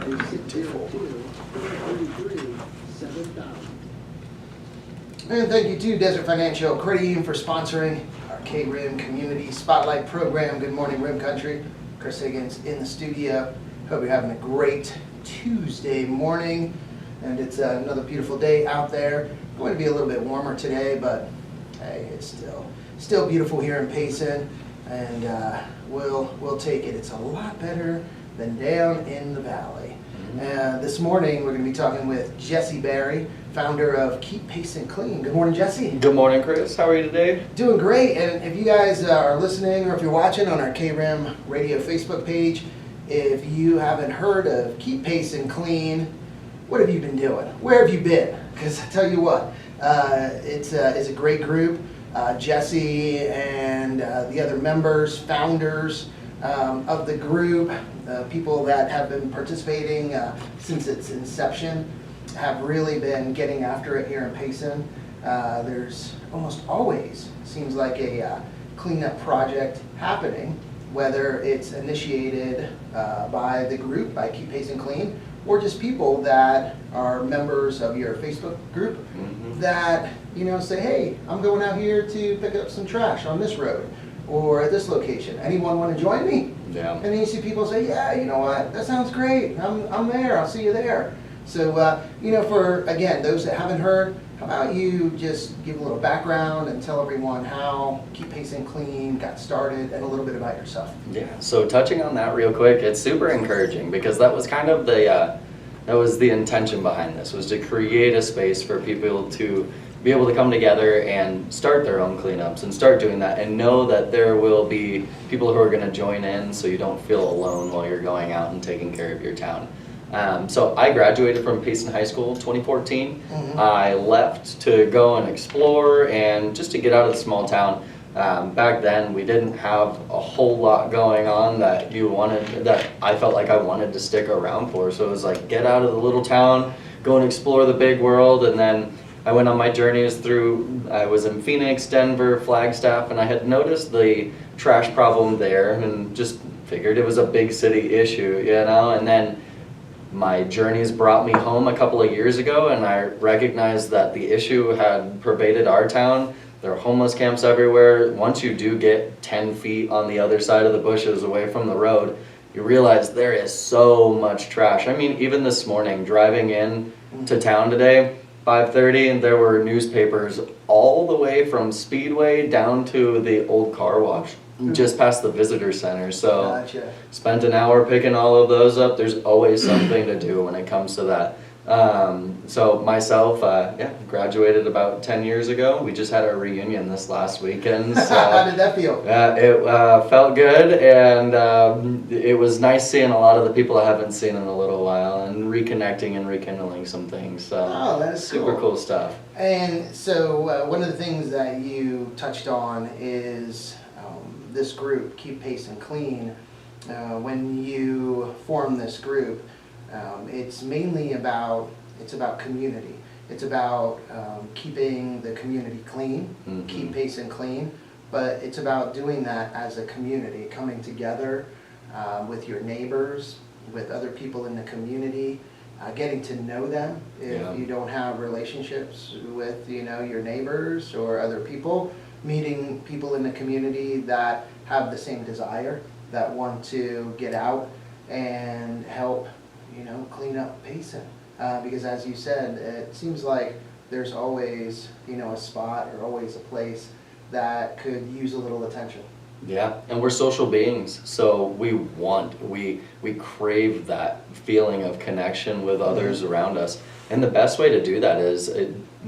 And thank you to Desert Financial KRIM for sponsoring our KRIM Community Spotlight Program. Good morning, Rim Country. Chris Higgins in the studio. Hope you're having a great Tuesday morning. And it's another beautiful day out there. Going to be a little bit warmer today, but hey, it's still beautiful here in Payson, and we'll take it. It's a lot better than down in the valley. This morning we're going to be talking with Jesse Barry, founder of Keep Payson Clean. Good morning, Jesse. Good morning, Chris. How are you today? Doing great. And if you guys are listening, or if you're watching on our KRIM Radio Facebook page, if you haven't heard of Keep Payson Clean, what have you been doing? Where have you been? Because I tell you what, it's a great group. Jesse and the other members, founders of the group, people that have been participating since its inception, have really been getting after it here in Payson. There's almost always seems like a cleanup project happening, whether it's initiated by the group, by Keep Payson Clean, or just people that are members of your Facebook group that, you know, say, hey, I'm going out here to pick up some trash on this road or at this location. Anyone want to join me? Yeah. And then you see people say, yeah, you know what, that sounds great. I'm there. I'll see you there. So, you know, for, again, those that haven't heard, how about you just give a little background and tell everyone how Keep Payson Clean got started and a little bit about yourself. Yeah, so touching on that real quick, it's super encouraging because that was kind of the intention behind this, was to create a space for people to be able to come together and start their own cleanups and start doing that, and know that there will be people who are going to join in so you don't feel alone while you're going out and taking care of your town. So I graduated from Payson High School in 2014. I left to go and explore and just to get out of the small town. Back then we didn't have a whole lot going on that I felt like I wanted to stick around for. So it was like, get out of the little town, go and explore the big world. And then I went on my journeys I was in Phoenix, Denver, Flagstaff, and I had noticed the trash problem there and just figured it was a big city issue, you know. And then my journeys brought me home a couple of years ago, and I recognized that the issue had pervaded our town. There are homeless camps everywhere. Once you do get 10 feet on the other side of the bushes away from the road, you realize there is so much trash. I mean, even this morning, driving in to town today, 5:30, and there were newspapers all the way from Speedway down to the old car wash, just past the visitor center. So Gotcha. Spent an hour picking all of those up. There's always something to do when it comes to that. So myself, graduated about 10 years ago. We just had our reunion this last weekend. So, how did that feel? it felt good, and it was nice seeing a lot of the people I haven't seen in a little while and reconnecting and rekindling some things. So Oh, that's super cool stuff. And so one of the things that you touched on is this group, Keep Payson Clean. When you form this group, it's mainly about community. It's about keeping the community clean, Keep Payson Clean, but it's about doing that as a community, coming together with your neighbors, with other people in the community, getting to know them. If you don't have relationships with, you know, your neighbors or other people, meeting people in the community that have the same desire, that want to get out and help, you know, clean up Payson. Because as you said, it seems like there's always, you know, a spot or always a place that could use a little attention. Yeah, and we're social beings, so we crave that feeling of connection with others around us. And the best way to do that is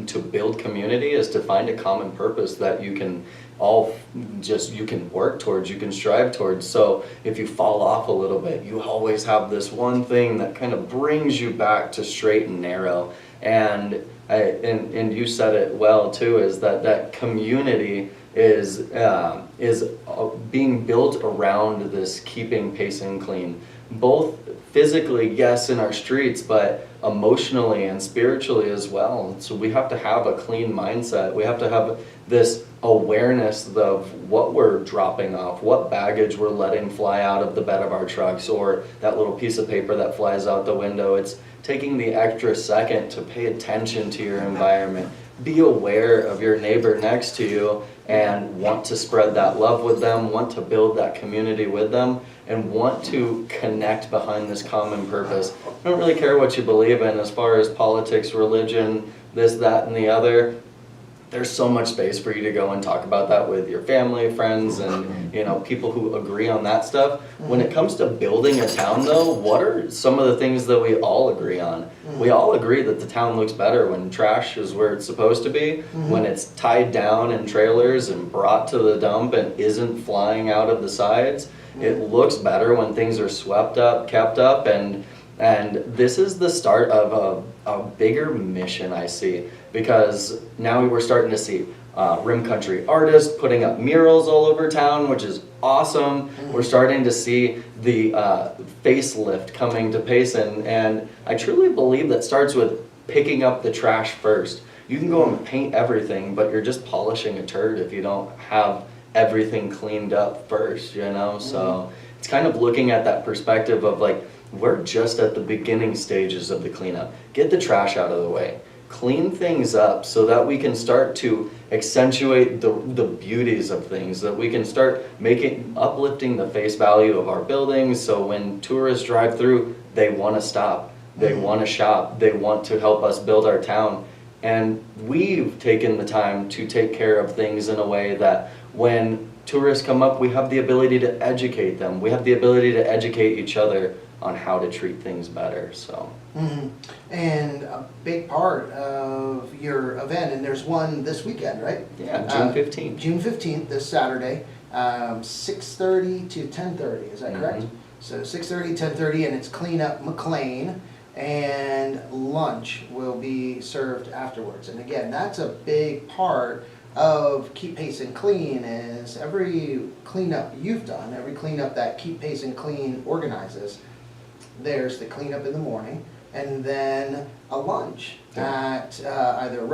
to build community, is to find a common purpose that you can you can work towards, you can strive towards. So if you fall off a little bit, you always have this one thing that kind of brings you back to straight and narrow. And you said it well too, is that community is being built around this keeping Payson clean, both physically, yes, in our streets, but emotionally and spiritually as well. So we have to have a clean mindset. We have to have this awareness of what we're dropping off, what baggage we're letting fly out of the bed of our trucks, or that little piece of paper that flies out the window. It's taking the extra second to pay attention to your environment, be aware of your neighbor next to you, and want to spread that love with them, want to build that community with them, and want to connect behind this common purpose. I don't really care what you believe in as far as politics, religion, this, that, and the other. There's so much space for you to go and talk about that with your family, friends, and people who agree on that stuff. When it comes to building a town though, what are some of the things that we all agree on? We all agree that the town looks better when trash is where it's supposed to be, when it's tied down in trailers and brought to the dump and isn't flying out of the sides. It looks better when things are swept up, kept up, and this is the start of a bigger mission I see, because now we're starting to see rim country artists putting up murals all over town, which is awesome. We're starting to see the facelift coming to Payson, and I truly believe that starts with picking up the trash first. You can go and paint everything, but you're just polishing a turd if you don't have everything cleaned up first, So it's kind of looking at that perspective of like, we're just at the beginning stages of the cleanup. Get the trash out of the way. Clean things up so that we can start to accentuate the beauties of things, that we can start uplifting the face value of our buildings, so when tourists drive through, they want to stop, they want to shop, they want to help us build our town. And we've taken the time to take care of things in a way that when tourists come up, we have the ability to educate them, we have the ability to educate each other on how to treat things better. So and a big part of your event, and there's one this weekend, right? Yeah, June 15th. June 15th, this Saturday, 6:30 to 10:30, is that correct? So 6:30, 10:30, and it's Clean Up McLean, and lunch will be served afterwards. And again, that's a big part of Keep Payson Clean, is every cleanup you've done, every cleanup that Keep Payson Clean organizes, there's the cleanup in the morning, and then a lunch at either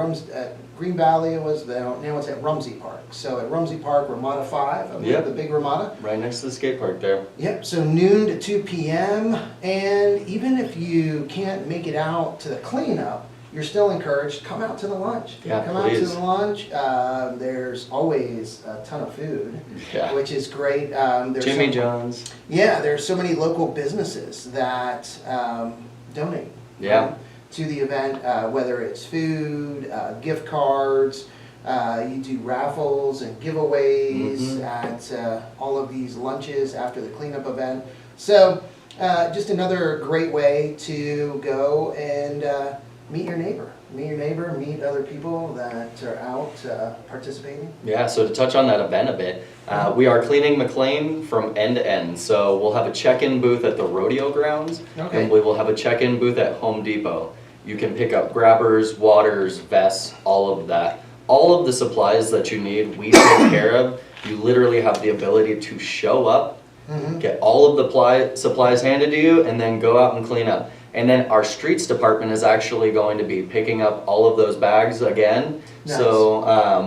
Green Valley, now it's at Rumsey Park. So at Rumsey Park, Ramada 5, the big Ramada. Right next to the skate park there. Yep, so noon to 2 p.m. And even if you can't make it out to the cleanup, you're still encouraged, come out to the lunch. Yeah, come please. out to the lunch. There's always a ton of food, which is great. There's Jimmy John's. Yeah, there's so many local businesses that donate to the event, whether it's food, gift cards. You do raffles and giveaways at all of these lunches after the cleanup event. So just another great way to go and meet your neighbor, meet other people that are out participating. Yeah, so to touch on that event a bit, we are cleaning McLean from end to end. So we'll have a check-in booth at the rodeo grounds, and we will have a check-in booth at Home Depot. You can pick up grabbers, waters, vests, all of that. All of the supplies that you need, we take care of. You literally have the ability to show up, get all of the supplies handed to you, and then go out and clean up. And then our streets department is actually going to be picking up all of those bags again. Nice. So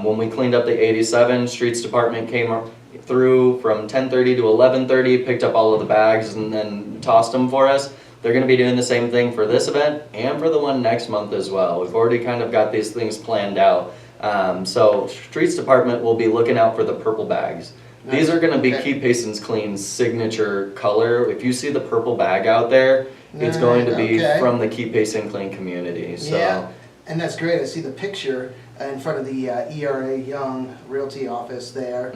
when we cleaned up the 87, streets department came through from 10:30 to 11:30, picked up all of the bags and then tossed them for us. They're going to be doing the same thing for this event and for the one next month as well. We've already kind of got these things planned out. So streets department will be looking out for the purple bags. Nice. These are going to be Keep Payson Clean's signature color. If you see the purple bag out there, it's going to be from the Keep Payson Clean community. So. Yeah, and that's great. I see the picture in front of the ERA Young Realty office there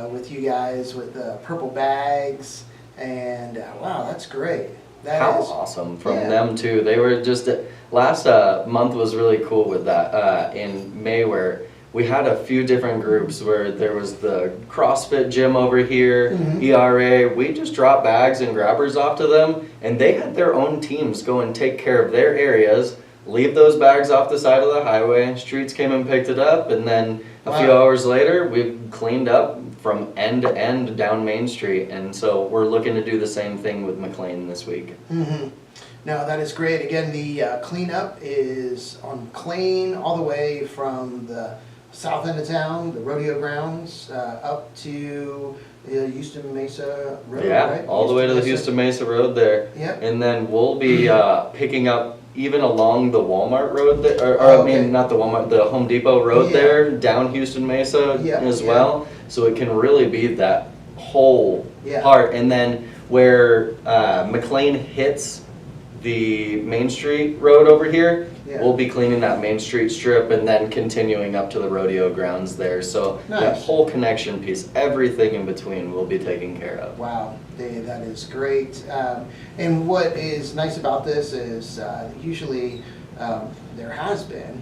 with you guys with the purple bags. And wow, that's great. How awesome from them too. They were just, last month was really cool with that in May, where we had a few different groups where there was the CrossFit gym over here, ERA. We just dropped bags and grabbers off to them, and they had their own teams go and take care of their areas, leave those bags off the side of the highway. Streets came and picked it up, and then a few hours later, we've cleaned up from end to end down Main Street, and so we're looking to do the same thing with McLean this week. Now that is great. Again, the cleanup is on McLean all the way from the south end of town, the rodeo grounds, up to Houston Mesa Road, Yeah, right? all the way to the Houston Mesa Road there. Yep. And then we'll be picking up even along the Walmart Road, there, or I mean, not the Walmart, the Home Depot Road there, down Houston Mesa as well. So it can really be that whole part. And then where McLean hits the Main Street Road over here, we'll be cleaning that Main Street strip and then continuing up to the rodeo grounds there. So that whole connection piece, everything in between will be taken care of. Wow, that is great. And what is nice about this is usually there has been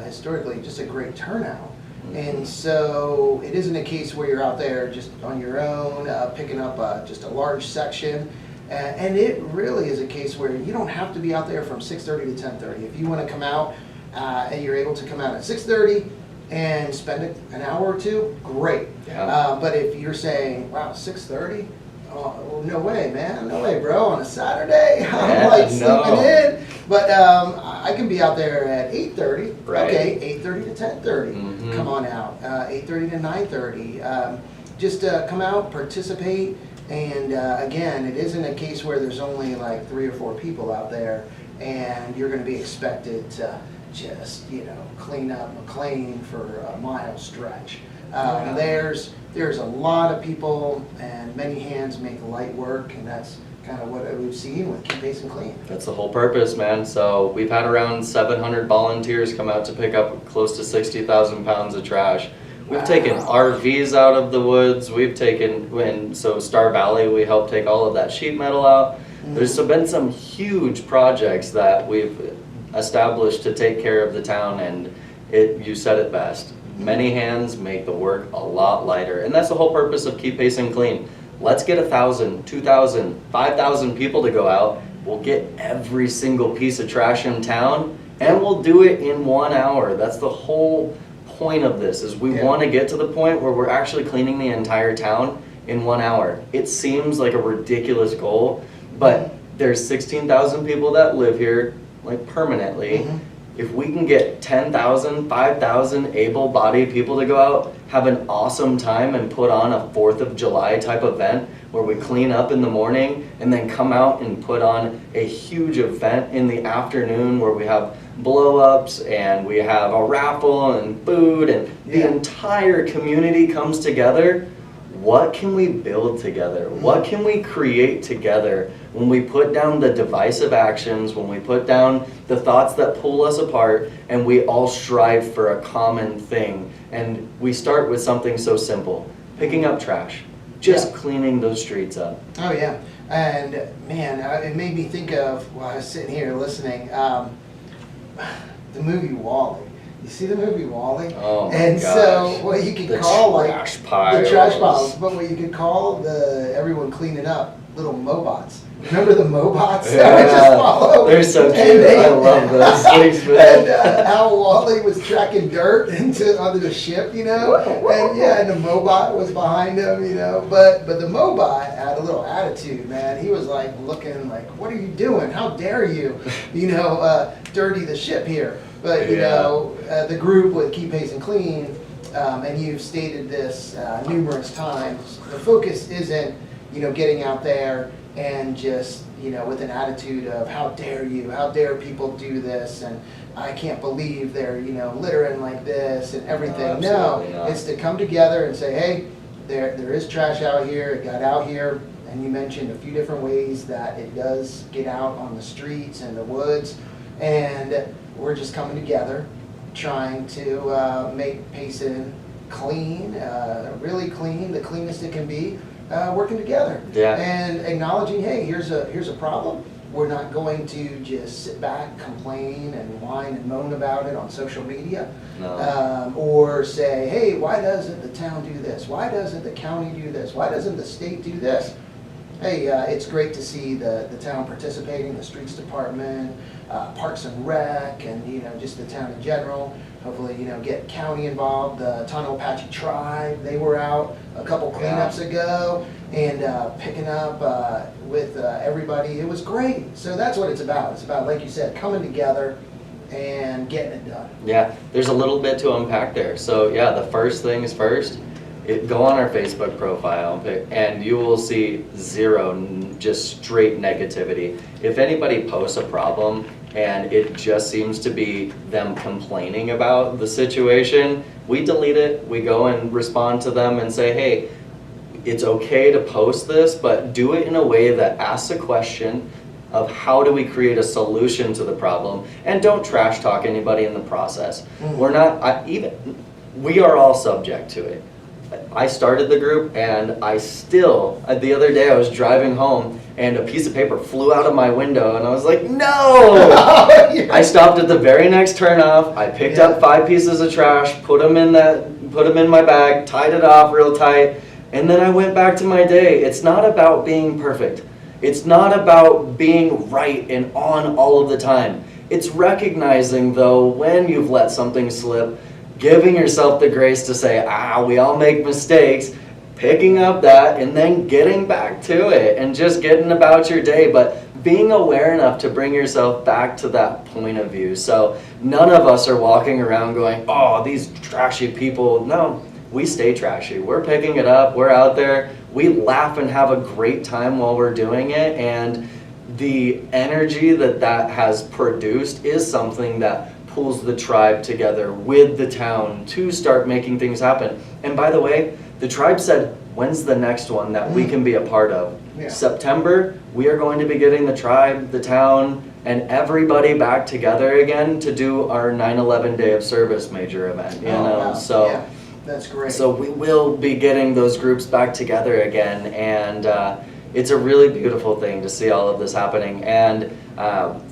historically just a great turnout. And so it isn't a case where you're out there just on your own picking up just a large section. And it really is a case where you don't have to be out there from 6:30 to 10:30. If you want to come out and you're able to come out at 6:30 and spend an hour or two, great. But if you're saying, wow, 6:30? Oh, no way, man. No way, bro. On a Saturday, I'm like sleeping in. But I can be out there at 8:30. Okay, 8:30 to 10:30. Come on out. 8:30 to 9:30. Just come out, participate. And again, it isn't a case where there's only like 3 or 4 people out there and you're going to be expected to just, clean up McLean for a mile stretch. There's a lot of people and many hands make light work, and that's kind of what we've seen with Keep Payson Clean. That's the whole purpose, man. So we've had around 700 volunteers come out to pick up close to 60,000 pounds of trash. We've taken RVs out of the woods. We've taken, so Star Valley, we helped take all of that sheet metal out. There's been some huge projects that we've established to take care of the town, and you said it best. Many hands make the work a lot lighter, and that's the whole purpose of Keep Payson Clean. Let's get 1,000, 2,000, 5,000 people to go out. We'll get every single piece of trash in town, and we'll do it in 1 hour. That's the whole point of this, is we want to get to the point where we're actually cleaning the entire town in 1 hour. It seems like a ridiculous goal, but there's 16,000 people that live here like permanently. If we can get 10,000, 5,000 able-bodied people to go out, have an awesome time and put on a 4th of July type event where we clean up in the morning and then come out and put on a huge event in the afternoon where we have blow-ups and we have a raffle and food and the entire community comes together. What can we build together? What can we create together when we put down the divisive actions, when we put down the thoughts that pull us apart, and we all strive for a common thing? And we start with something so simple, picking up trash, just cleaning those streets up. Oh yeah, and man, it made me think of, while I was sitting here listening, the movie WALL-E. You see the movie WALL-E? Oh my and gosh. So what you could call the trash piles, but what you could call everyone cleaning up, little Mobots. Remember the Mobots that would just follow? They're so cute. I love those things, man. And how WALL-E was tracking dirt onto the ship, and and the Mobot was behind him, But the Mobot had a little attitude, man. He was like looking like, "What are you doing? How dare you, dirty the ship here?" But the group with Keep Payson Clean, and you've stated this numerous times. The focus isn't, getting out there and just, with an attitude of how dare you, how dare people do this, and I can't believe they're, littering like this and everything. No, it's to come together and say, hey, there is trash out here. It got out here, and you mentioned a few different ways that it does get out on the streets and the woods, and we're just coming together, trying to make Payson clean, really clean, the cleanest it can be, working together. And acknowledging, hey, here's a problem. We're not going to just sit back, complain, and whine and moan about it on social media. Or say, hey, why doesn't the town do this? Why doesn't the county do this? Why doesn't the state do this? Hey, it's great to see the town participating, the streets department, Parks and Rec, and just the town in general. Hopefully, get county involved. The Tono Apache Tribe, they were out a couple cleanups ago and picking up with everybody. It was great. So that's what it's about. It's about, like you said, coming together and getting it done. Yeah, there's a little bit to unpack there. So yeah, the first things first, go on our Facebook profile and you will see zero, just straight negativity. If anybody posts a problem and it just seems to be them complaining about the situation, we delete it, we go and respond to them and say, hey, it's okay to post this, but do it in a way that asks a question of how do we create a solution to the problem, and don't trash talk anybody in the process. We're not, we are all subject to it. I started the group and I still, the other day I was driving home and a piece of paper flew out of my window and I was like, no! I stopped at the very next turnoff, I picked up 5 pieces of trash, put them in my bag, tied it off real tight, and then I went back to my day. It's not about being perfect. It's not about being right and on all of the time. It's recognizing, though, when you've let something slip, giving yourself the grace to say, we all make mistakes, picking up that, and then getting back to it and just getting about your day, but being aware enough to bring yourself back to that point of view. So none of us are walking around going, oh, these trashy people. No, we stay trashy. We're picking it up, we're out there, we laugh and have a great time while we're doing it, and the energy that has produced is something that pulls the tribe together with the town to start making things happen. And by the way, the tribe said, when's the next one that we can be a part of? September, we are going to be getting the tribe, the town, and everybody back together again to do our 9/11 Day of Service major event. Wow. So that's great. So we will be getting those groups back together again, and it's a really beautiful thing to see all of this happening. And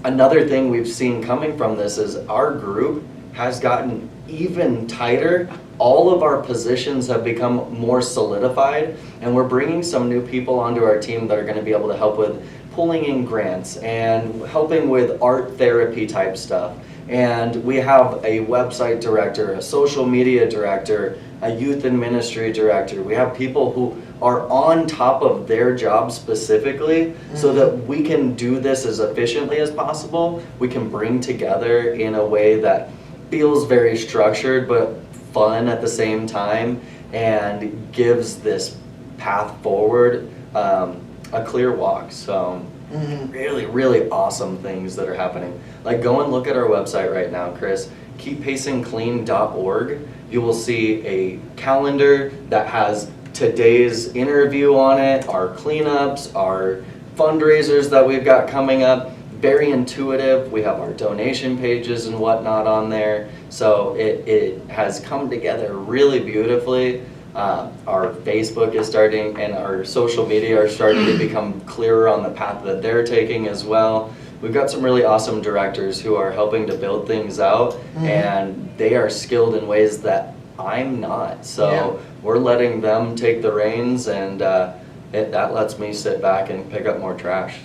another thing we've seen coming from this is our group has gotten even tighter. All of our positions have become more solidified, and we're bringing some new people onto our team that are going to be able to help with pulling in grants and helping with art therapy type stuff. And we have a website director, a social media director, a youth and ministry director. We have people who are on top of their job specifically so that we can do this as efficiently as possible. We can bring together in a way that feels very structured but fun at the same time and gives this path forward a clear walk. So really, really awesome things that are happening. Like, go and look at our website right now, Chris, keeppaysonClean.org. You will see a calendar that has today's interview on it, our cleanups, our fundraisers that we've got coming up. Very intuitive. We have our donation pages and whatnot on there. So it has come together really beautifully. Our Facebook is starting, and our social media are starting to become clearer on the path that they're taking as well. We've got some really awesome directors who are helping to build things out, and they are skilled in ways that I'm not. So we're letting them take the reins, and that lets me sit back and pick up more trash.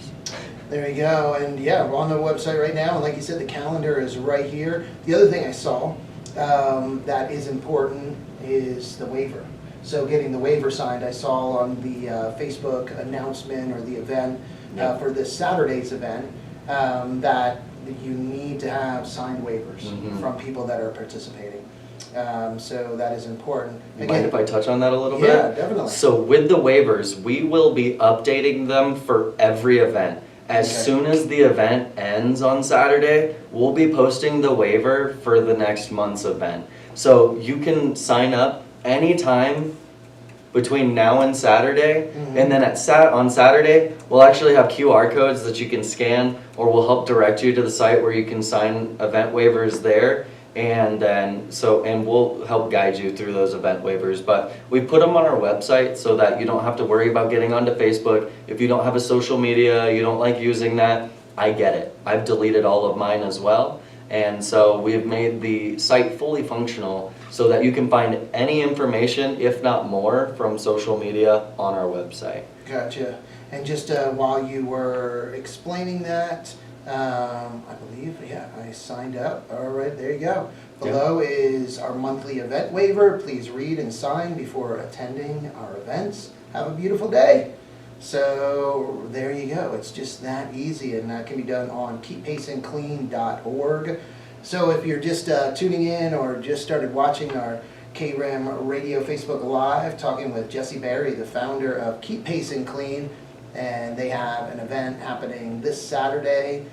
There you go. And yeah, we're on the website right now, and like you said, the calendar is right here. The other thing I saw that is important is the waiver. So getting the waiver signed, I saw on the Facebook announcement or the event for this Saturday's event that you need to have signed waivers from people that are participating. So that is important. Again, mind if I touch on that a little bit? Yeah, definitely. So with the waivers, we will be updating them for every event. As soon as the event ends on Saturday, we'll be posting the waiver for the next month's event. So you can sign up anytime between now and Saturday, and then on Saturday, we'll actually have QR codes that you can scan, or we'll help direct you to the site where you can sign event waivers there. And then and we'll help guide you through those event waivers. But we put them on our website so that you don't have to worry about getting onto Facebook. If you don't have a social media, you don't like using that, I get it. I've deleted all of mine as well. And so we've made the site fully functional so that you can find any information, if not more, from social media on our website. Gotcha. And just while you were explaining that, I believe, I signed up. All right, there you go. Below is our monthly event waiver. Please read and sign before attending our events. Have a beautiful day. So there you go. It's just that easy, and that can be done on keeppaysonclean.org. So if you're just tuning in or just started watching our KRIM Radio Facebook Live, talking with Jesse Berry, the founder of Keep Payson Clean, and they have an event happening this Saturday,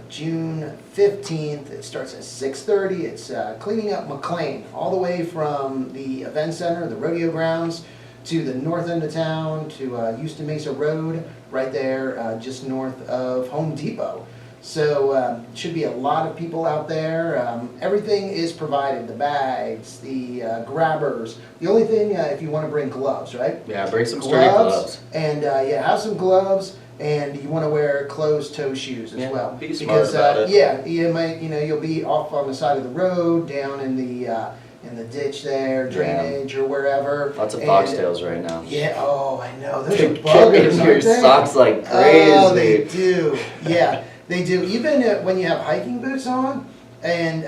June 15th. It starts at 6:30. It's cleaning up McLean, all the way from the event center, the rodeo grounds, to the north end of town, to Houston Mesa Road, right there just north of Home Depot. So should be a lot of people out there. Everything is provided, the bags, the grabbers. The only thing, if you want to bring gloves, right? Yeah, bring some sturdy gloves. And yeah, have some gloves, and you want to wear closed-toe shoes as well. Be smart about it. Yeah, you might, you'll be off on the side of the road, down in the ditch there, drainage or wherever. Lots of foxtails right now. Yeah, oh, I know. Those They're are buggers, kicking your aren't they? socks like crazy. Oh, they do. Yeah, they do. Even when you have hiking boots on, and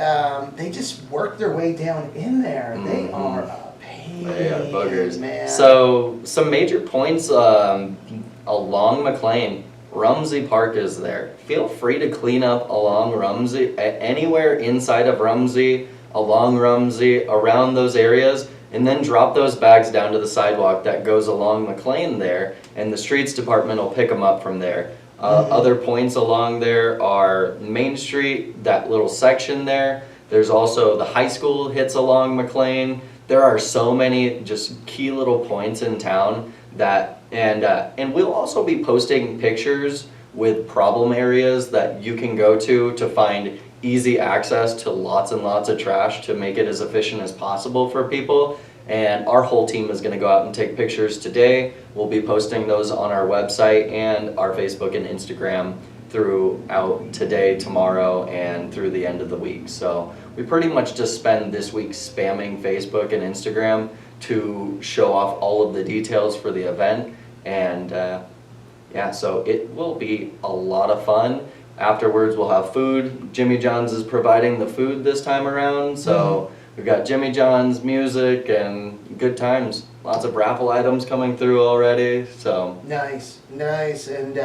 they just work their way down in there. They are a pain. They are boogers. Man. So some major points along McLean. Rumsey Park is there. Feel free to clean up along Rumsey, anywhere inside of Rumsey, along Rumsey, around those areas, and then drop those bags down to the sidewalk that goes along McLean there, and the streets department will pick them up from there. Other points along there are Main Street, that little section there. There's also the high school hits along McLean. There are so many just key little points in town that, and we'll also be posting pictures with problem areas that you can go to find easy access to lots and lots of trash to make it as efficient as possible for people. And our whole team is going to go out and take pictures today. We'll be posting those on our website and our Facebook and Instagram throughout today, tomorrow, and through the end of the week. So we pretty much just spend this week spamming Facebook and Instagram to show off all of the details for the event. And yeah, so it will be a lot of fun. Afterwards, we'll have food. Jimmy John's is providing the food this time around, so we've got Jimmy John's, music, and good times. Lots of raffle items coming through already, so. Nice, nice. And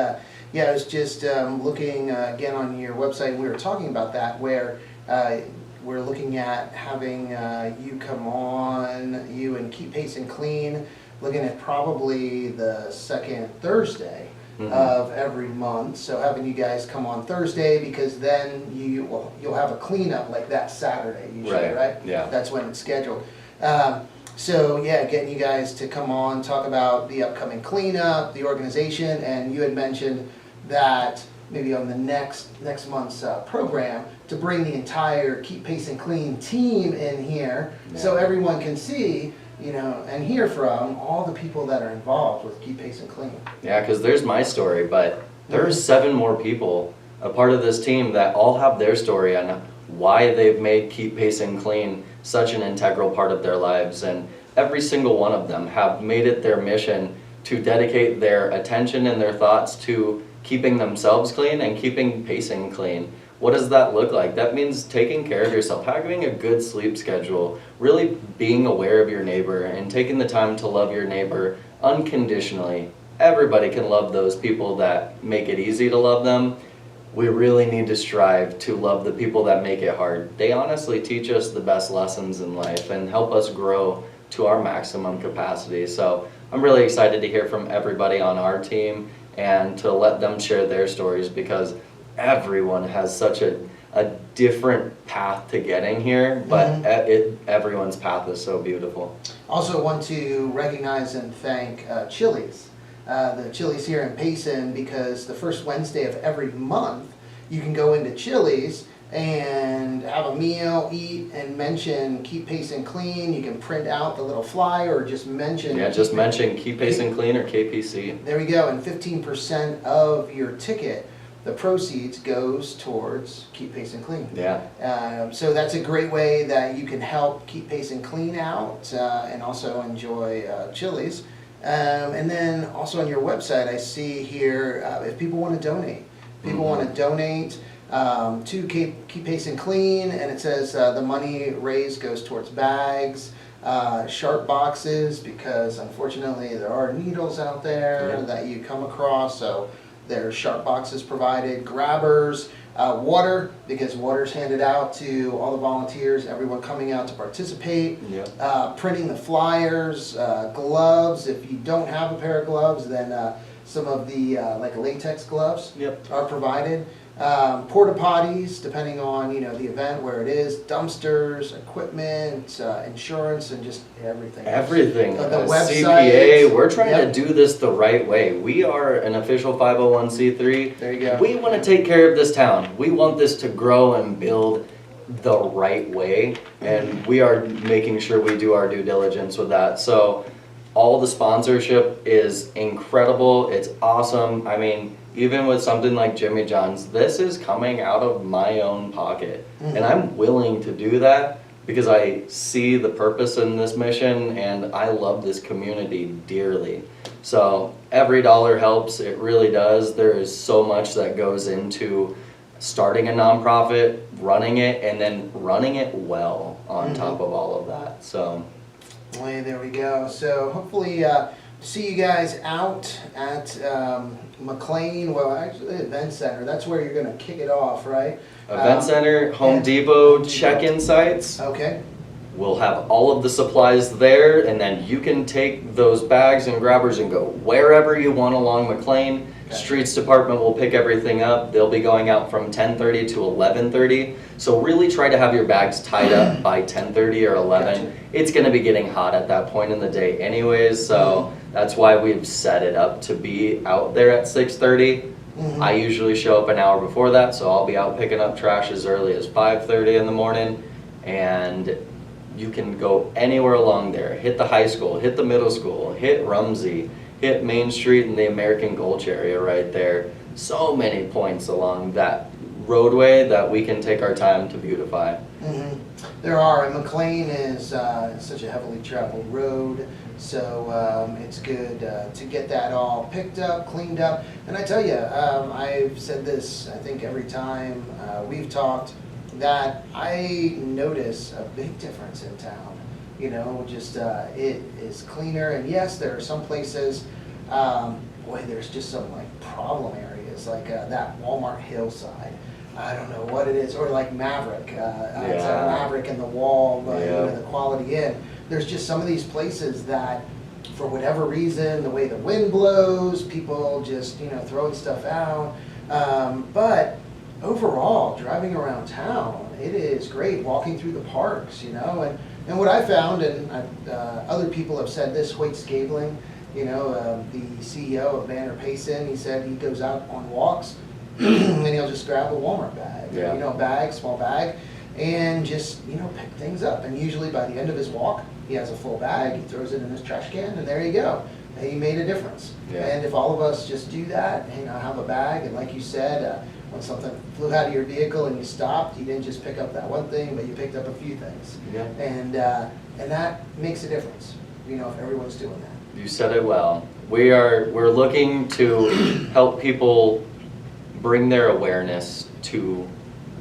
yeah, I was just looking again on your website, we were talking about that, where we're looking at having you come on, you and Keep Payson Clean, looking at probably the second Thursday of every month. So having you guys come on Thursday, because then you'll have a cleanup like that Saturday usually, right? Yeah. That's when it's scheduled. So yeah, getting you guys to come on, talk about the upcoming cleanup, the organization, and you had mentioned that maybe on the next month's program to bring the entire Keep Payson Clean team in here, so everyone can see, and hear from all the people that are involved with Keep Payson Clean. Yeah, because there's my story, but there's 7 more people a part of this team that all have their story on why they've made Keep Payson Clean such an integral part of their lives, and every single one of them have made it their mission to dedicate their attention and their thoughts to keeping themselves clean and keeping Payson clean. What does that look like? That means taking care of yourself, having a good sleep schedule, really being aware of your neighbor and taking the time to love your neighbor unconditionally. Everybody can love those people that make it easy to love them. We really need to strive to love the people that make it hard. They honestly teach us the best lessons in life and help us grow to our maximum capacity. So I'm really excited to hear from everybody on our team and to let them share their stories, because everyone has such a different path to getting here, but everyone's path is so beautiful. Also want to recognize and thank Chili's. The Chili's here in Payson, because the first Wednesday of every month you can go into Chili's and have a meal, eat, and mention Keep Payson Clean. You can print out the little flyer or just mention. Yeah, just mention Keep Payson Clean or KPC. There we go, and 15% of your ticket, the proceeds, goes towards Keep Payson Clean. Yeah. So that's a great way that you can help Keep Payson Clean out and also enjoy Chili's. And then also on your website, I see here if people want to donate. People want to donate to Keep Payson Clean, and it says the money raised goes towards bags, sharp boxes, because unfortunately there are needles out there that you come across, so there's sharp boxes provided, grabbers, Water, because water's handed out to all the volunteers, everyone coming out to participate. Yep. Printing the flyers, gloves. If you don't have a pair of gloves, then some of the like latex gloves Yep. are provided. Porta potties, depending on the event where it is, dumpsters, equipment, insurance, and just everything. Everything. The A website. CPA. We're trying Yep. to do this the right way. We are an official 501c3. There you go. We want to take care of this town. We want this to grow and build the right way, and we are making sure we do our due diligence with that. So all the sponsorship is incredible. It's awesome. I mean, even with something like Jimmy John's, this is coming out of my own pocket. Mhm. And I'm willing to do that because I see the purpose in this mission and I love this community dearly. So every dollar helps, it really does. There is so much that goes into starting a nonprofit, running it, and then running it well on top of all of that. So Well, there we go. So hopefully see you guys out at McLean, well actually Event Center. That's where you're going to kick it off, right? Event Center, Home Depot, check-in sites. Okay. We'll have all of the supplies there, and then you can take those bags and grabbers and go wherever you want along McLean. Okay. Streets Department will pick everything up. They'll be going out from 10:30 to 11:30. So really try to have your bags tied up by 10:30 or 11. Gotcha. It's going to be getting hot at that point in the day anyways, so that's why we've set it up to be out there at 6:30. Mhm. I usually show up an hour before that, so I'll be out picking up trash as early as 5:30 in the morning, and you can go anywhere along there. Hit the high school, hit the middle school, hit Rumsey, hit Main Street and the American Gulch area right there. So many points along that roadway that we can take our time to beautify. Mhm. There are, and McLean is such a heavily traveled road, so it's good to get that all picked up, cleaned up. And I tell you, I've said this, I think every time we've talked, that I notice a big difference in town. Just it is cleaner, and yes, there are some places, boy, there's just some like problem areas, like that Walmart hillside. I don't know what it is, or like Maverick, it's Maverick and the wall, the Quality Inn. There's just some of these places that, for whatever reason, the way the wind blows, people just throwing stuff out. But overall, driving around town, it is great. Walking through the parks, and what I found, and other people have said this, Hoyt Scabling, the CEO of Banner Payson, he said he goes out on walks and he'll just grab a Walmart bag, small bag, and just pick things up. And usually by the end of his walk, he has a full bag. He throws it in his trash can, and there you go. And he made a difference. Yeah. And if all of us just do that, have a bag, and like you said, when something flew out of your vehicle and you stopped, you didn't just pick up that one thing, but you picked up a few things. Yeah. And that makes a difference. If everyone's doing that. You said it well. We're looking to help people bring their awareness to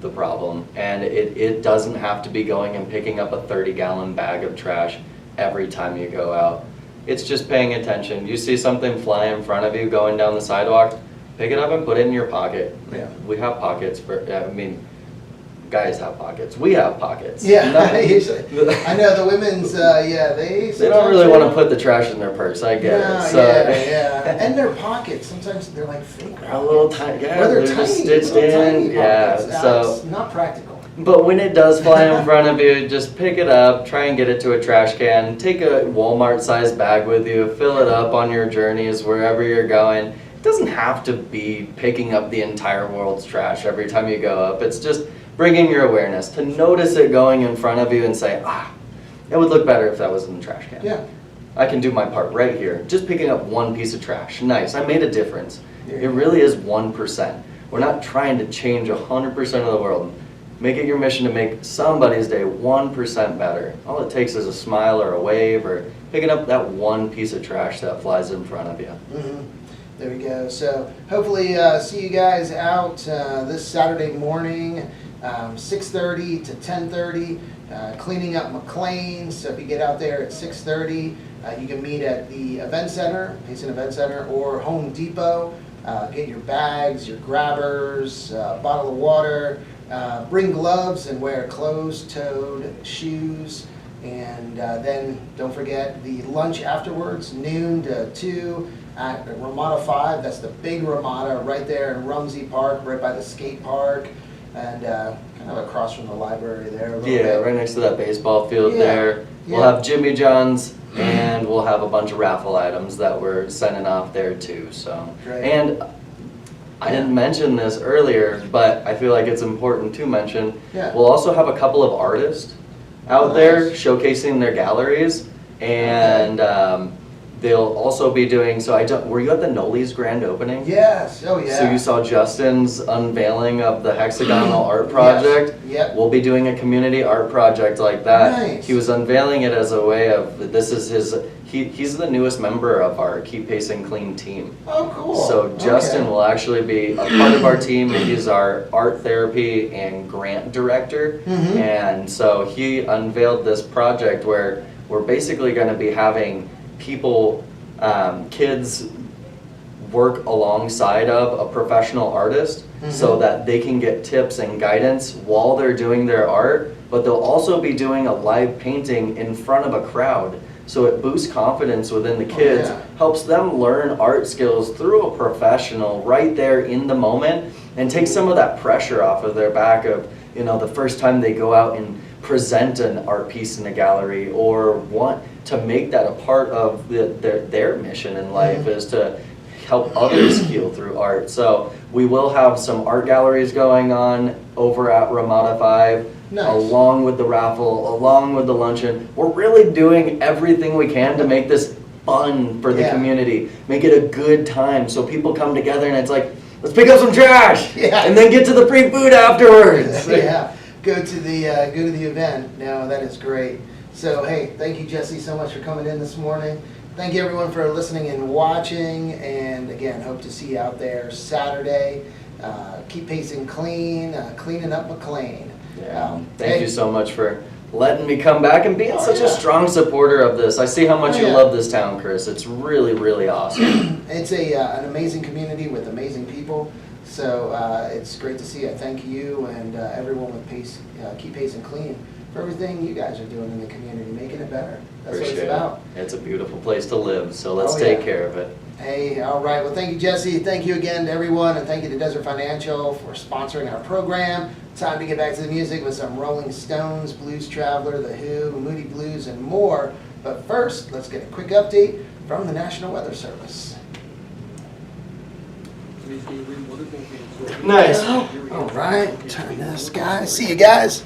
the problem, and it doesn't have to be going and picking up a 30-gallon bag of trash every time you go out. It's just paying attention. You see something fly in front of you going down the sidewalk, pick it up and put it in your pocket. Yeah. We have pockets guys have pockets. We have pockets. Yeah, usually. I know the women's, they don't really want to put the trash in their purse. I get it. So. Yeah. And their pockets, sometimes they're like fake pockets. A little tiny, Or they're tiny, just stitched little in. tiny pockets. Yeah, so. It's not practical. But when it does fly in front of you, just pick it up, try and get it to a trash can, take a Walmart-sized bag with you, fill it up on your journeys wherever you're going. It doesn't have to be picking up the entire world's trash every time you go up. It's just bringing your awareness to notice it going in front of you and say, it would look better if that was in the trash can. Yeah. I can do my part right here. Just picking up one piece of trash. Nice, I made a difference. There It you go. really is 1%. We're not trying to change 100% of the world. Make it your mission to make somebody's day 1% better. All it takes is a smile or a wave or picking up that one piece of trash that flies in front of you. Mm-hmm. There we go. So hopefully see you guys out this Saturday morning, 6:30 to 10:30, cleaning up McLean. So if you get out there at 6:30, you can meet at the event center, Payson Event Center, or Home Depot Get your bags, your grabbers, bottle of water, bring gloves and wear closed-toed shoes. And then don't forget the lunch afterwards, noon to 2 at Ramada 5. That's the big Ramada right there in Rumsey Park, right by the skate park, and kind of across from the library there a little bit. Right next to that baseball field Yeah, there. We'll yeah. have Jimmy John's, and we'll have a bunch of raffle items that we're sending off there too. So, Great. and I didn't mention this earlier, but I feel like it's important to mention. Yeah. We'll also have a couple of artists out Nice. there showcasing their galleries, and they'll also be doing. So were you at the Noli's grand opening? Yes, oh yeah. So you saw Justin's unveiling of the hexagonal art project? Yes. Yep. We'll be doing a community art project like that. Nice. He was unveiling it as a way of, this is his, he's the newest member of our Keep Payson Clean team. Oh, cool. So Justin Okay. will actually be a part of our team, and he's our art therapy and grant director. Mhm. And so he unveiled this project where we're basically gonna be having people, kids work alongside of a professional artist so that they can get tips and guidance while they're doing their art, but they'll also be doing a live painting in front of a crowd. So it boosts confidence within the kids, yeah. helps them learn art skills through a professional right there in the moment, and takes some of that pressure off of their back of, the first time they go out and present an art piece in a gallery, or want to make that a part of their mission in life is to help others heal through art. So we will have some art galleries going on over at Ramada 5, Nice. along with the raffle, along with the luncheon. We're really doing everything we can to make this fun for the Yeah. community, make it a good time, so people come together and it's like, let's pick up some trash, Yeah. and then get to the free food afterwards. Yeah, go to the event. No, that is great. So hey, thank you, Jesse, so much for coming in this morning. Thank you everyone for listening and watching, and again, hope to see you out there Saturday. Keep Payson Clean, cleaning up McLean. Yeah. Thank you so much for letting me come back and being such a strong supporter of this. I see how much you love this town, Chris. It's really, really awesome. It's an amazing community with amazing people. So it's great to see. I thank you and everyone with Keep Payson Clean for everything you guys are doing in the community, making it better. That's what it's about. It's a beautiful place to live, so let's Oh, take yeah. care of it. Hey, all right. Well, thank you, Jesse. Thank you again to everyone, and thank you to Desert Financial for sponsoring our program. Time to get back to the music with some Rolling Stones, Blues Traveler, The Who, Moody Blues, and more. But first, let's get a quick update from the National Weather Service. Nice. All right, turn this, guys. See you guys.